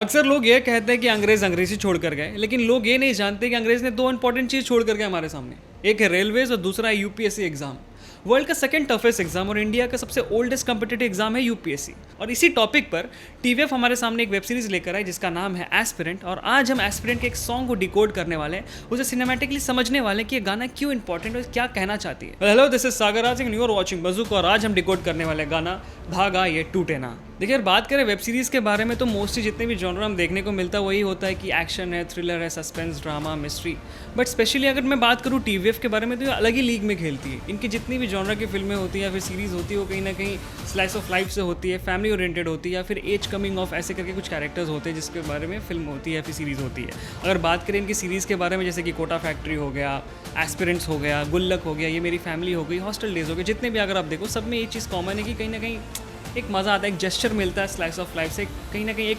अक्सर लोग ये कहते हैं कि अंग्रेज अंग्रेजी छोड़ कर गए, लेकिन लोग ये नहीं जानते कि अंग्रेज ने दो इंपॉर्टेंट चीज़ छोड़ कर गए हमारे सामने। एक है रेलवेज और दूसरा है यूपीएससी एग्जाम। वर्ल्ड का सेकंड टफेस्ट एग्जाम और इंडिया का सबसे ओल्डेस्ट कॉम्पिटिटिव एग्जाम है यूपीएससी। और इसी टॉपिक पर टीवीएफ हमारे सामने एक वेब सीरीज लेकर आए जिसका नाम है एस्पिरेंट। और आज हम एस्पिरेंट के एक सॉन्ग को डिकोड करने वाले हैं, उसे सिनेमैटिकली समझने वाले हैं कि ये गाना क्यों इंपॉर्टेंट और क्या कहना चाहती है। Hello, this is Sagar Raj and you are watching Bazook. और आज हम डिकोड करने वाले गाना धागा ये टूटे ना। देखिए, अगर बात करें वेब सीरीज के बारे में तो मोस्टली जितने भी जॉनर हम देखने को मिलता है वही होता है कि एक्शन है, थ्रिलर है, suspense, drama, mystery. But specially अगर मैं बात करूँ टीवीएफ के बारे में तो ये अलग ही लीग में खेलती है। इनकी जितनी भी जॉनर की फिल्में होती है या फिर सीरीज होती है वो कहीं ना कहीं स्लाइस ऑफ लाइफ से होती है, फैमिली ओरिएंटेड होती है, या फिर एज कमिंग ऑफ ऐसे करके कुछ कैरेक्टर्स होते हैं जिसके बारे में फिल्म होती है या फिर सीरीज़ होती है। अगर बात करें इनकी सीरीज़ के बारे में, जैसे कि कोटा फैक्ट्री हो गया, एस्पिरेंट्स हो गया, गुल्लक हो गया, ये मेरी फैमिली हो गई, हॉस्टल डेज हो गए, जितने भी अगर आप देखो सब में ये चीज़ कॉमन है कि कहीं ना कहीं एक मज़ा आता है, एक जेस्चर मिलता है स्लाइस ऑफ लाइफ से, कहीं ना कहीं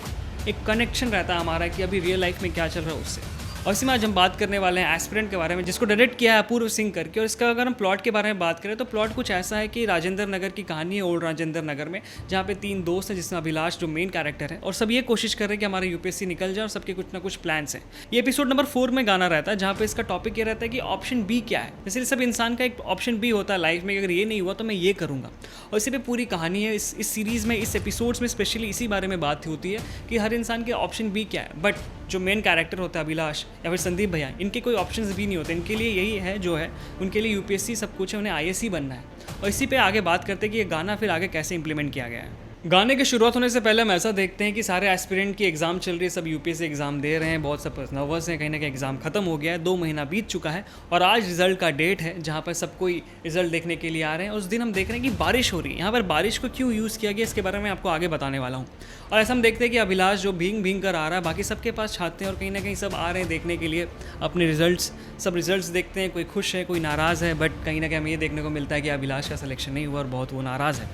एक कनेक्शन रहता है हमारा कि अभी रियल लाइफ में क्या चल रहा है उससे। और इसी में आज हम बात करने वाले हैं एस्पिरेंट के बारे में, जिसको डायरेक्ट किया है अपूर्व सिंह करके। और इसका अगर हम प्लॉट के बारे में बात करें तो प्लॉट कुछ ऐसा है कि राजेंद्र नगर की कहानी है, ओल्ड राजेंद्र नगर में, जहाँ पे 3 दोस्त हैं जिसमें अभिलाष जो मेन कैरेक्टर है, और सब ये कोशिश कर रहे हैं कि हमारे यूपीएससी निकल जाए और सबके कुछ ना कुछ प्लान्स हैं। ये एपिसोड नंबर 4 में गाना रहता है, जहाँ पे इसका टॉपिक ये रहता है कि ऑप्शन बी क्या है। इसलिए सब इंसान का एक ऑप्शन बी होता है लाइफ में, अगर ये नहीं हुआ तो मैं ये करूँगा। और इसी पे पूरी कहानी है। इस सीरीज़ में, इस एपिसोड्स में स्पेशली इसी बारे में बात होती है कि हर इंसान के ऑप्शन बी क्या है। बट जो मेन कैरेक्टर होता है अभिलाष या फिर संदीप भैया, इनके कोई ऑप्शंस भी नहीं होते। इनके लिए यही है जो है, उनके लिए यूपीएससी सब कुछ है, उन्हें आईएएस बनना है। और इसी पे आगे बात करते हैं कि ये गाना फिर आगे कैसे इंप्लीमेंट किया गया है। गाने की शुरुआत होने से पहले हम ऐसा देखते हैं कि सारे एस्पिरेंट की एग्जाम चल रही है, सब यूपीएससी एग्जाम दे रहे हैं, बहुत सब नर्वस हैं, कहीं ना कहीं एग्जाम खत्म हो गया है, 2 महीना बीत चुका है और आज रिजल्ट का डेट है जहाँ पर सब कोई रिजल्ट देखने के लिए आ रहे हैं। उस दिन हम देख रहे हैं कि बारिश हो रही है। यहाँ पर बारिश को क्यों यूज़ किया गया इसके बारे में आपको आगे बताने वाला हूँ। और ऐसा हम देखते हैं कि अभिलाष जो भींग कर आ रहा है, बाकी सबके पास छाते हैं और कहीं ना कहीं सब आ रहे हैं देखने के लिए अपने रिजल्ट्स। सब रिजल्ट्स देखते हैं, कोई खुश है, कोई नाराज़ है। बट कहीं ना कहीं हमें ये देखने को मिलता है कि अभिलाष का सिलेक्शन नहीं हुआ और बहुत वो नाराज़ है।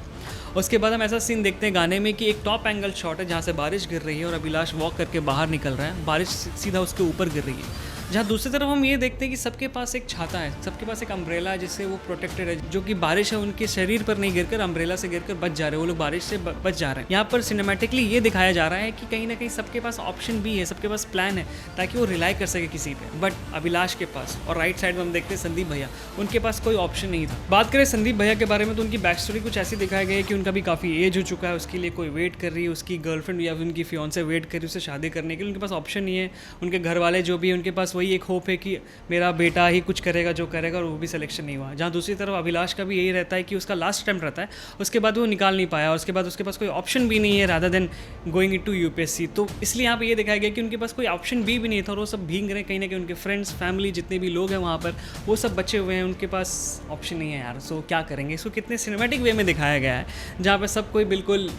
उसके बाद हम ऐसा सीन देखते हैं गाने में कि एक टॉप एंगल शॉट है जहाँ से बारिश गिर रही है और अभिलाष वॉक करके बाहर निकल रहा है, बारिश सीधा उसके ऊपर गिर रही है। जहाँ दूसरी तरफ हम ये देखते हैं कि सबके पास एक छाता है, सबके पास एक अम्ब्रेला है जिससे वो प्रोटेक्टेड है, जो कि बारिश है उनके शरीर पर नहीं गिरकर अम्ब्रेला से गिरकर बच जा रहे हैं, वो लोग बारिश से बच जा रहे हैं। यहाँ पर सिनेमैटिकली ये दिखाया जा रहा है कि कहीं ना कहीं सबके पास ऑप्शन भी है, सबके पास प्लान है ताकि वो रिलाई कर सके किसी पे। बट अभिलाष के पास, और राइट साइड में हम देखते हैं संदीप भैया, उनके पास कोई ऑप्शन नहीं था। बात करें संदीप भैया के बारे में तो उनकी बैक स्टोरी कुछ ऐसी दिखाई गई है कि उनका भी काफ़ी एज हो चुका है, उसके लिए कोई वेट कर रही है, उसकी गर्लफ्रेंड या उनकी फियांसे वेट कर रही है उससे शादी करने के लिए, उनके पास ऑप्शन नहीं है। उनके घर वाले जो भी, उनके पास वही एक होप है कि मेरा बेटा ही कुछ करेगा जो करेगा, और वो भी सिलेक्शन नहीं हुआ। जहाँ दूसरी तरफ अभिलाष का भी यही रहता है कि उसका लास्ट अटेम्प्ट रहता है, उसके बाद वो निकाल नहीं पाया और उसके बाद उसके पास कोई ऑप्शन भी नहीं है rather than going into UPSC. तो इसलिए यहाँ पे ये दिखाया गया कि उनके पास कोई ऑप्शन भी नहीं था और वो सब भीग रहे हैं कहीं ना कहीं। उनके फ्रेंड्स, फैमिली, जितने भी लोग हैं वहाँ पर, वो सब बचे हुए हैं, उनके पास ऑप्शन नहीं है यार। सो क्या करेंगे? इसको कितने सिनेमैटिक वे में दिखाया गया है जहाँ पर सब कोई बिल्कुल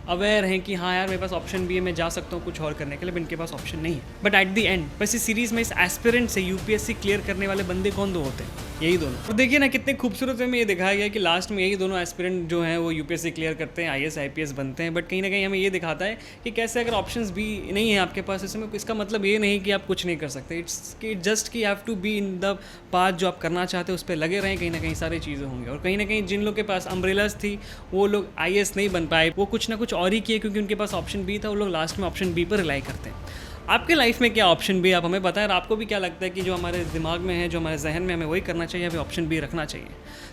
अवेयर हैं कि हाँ यार मेरे पास ऑप्शन भी है, मैं जा सकता हूँ कुछ और करने के लिए, इनके पास ऑप्शन नहीं है। बट एट द एंड बस इस सीरीज़ में इस एस्पिरेंट से यूपीएससी क्लियर करने वाले बंदे कौन दो होते हैं? यही दोनों। और देखिए ना कितने खूबसूरत वे में ये दिखाया गया कि लास्ट में यही दोनों एस्पिरेंट जो हैं वो यूपीएससी क्लियर करते हैं, आईएएस आईपीएस बनते हैं। बट कहीं ना कहीं हमें ये दिखाता है कि कैसे अगर ऑप्शंस भी नहीं है आपके पास, इसमें इसका मतलब ये नहीं कि आप कुछ नहीं कर सकते। इट्स कि जस्ट कि have to be in the path जो आप करना चाहते हो उस पर लगे रहें, कहीं ना कहीं सारी चीज़ें होंगी। और कहीं ना कहीं जिन लोग के पास अम्ब्रेलाज थी वो लोग आईएएस नहीं बन पाए, वो कुछ ना कुछ और ही किए क्योंकि उनके पास ऑप्शन बी था, वो लोग लास्ट में ऑप्शन बी पर रिलाई करते हैं। आपके लाइफ में क्या ऑप्शन बी, आप हमें बताएं। और आपको भी क्या लगता है कि जो हमारे दिमाग में है, जो हमारे जहन में, हमें वही करना चाहिए या फिर ऑप्शन बी रखना चाहिए?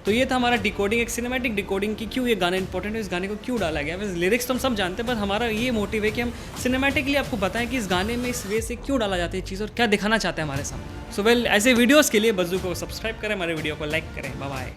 तो ये था हमारा डिकोडिंग, एक सिनेमैटिक डिकोडिंग की क्यों ये गाना इंपॉर्टेंट है, इस गाने को क्यों डाला गया। वैसे लिरिक्स तो हम सब जानते हैं, पर हमारा ये मोटिव है कि हम सिनेमैटिकली आपको बताएं कि इस गाने में इस वे से क्यों डाला जाता है चीज़ और क्या दिखाना चाहते हैं हमारे सामने। सो वेल, ऐसे वीडियोज़ के लिए बज़ुक को सब्सक्राइब करें, हमारे वीडियो को लाइक करें। Bye bye.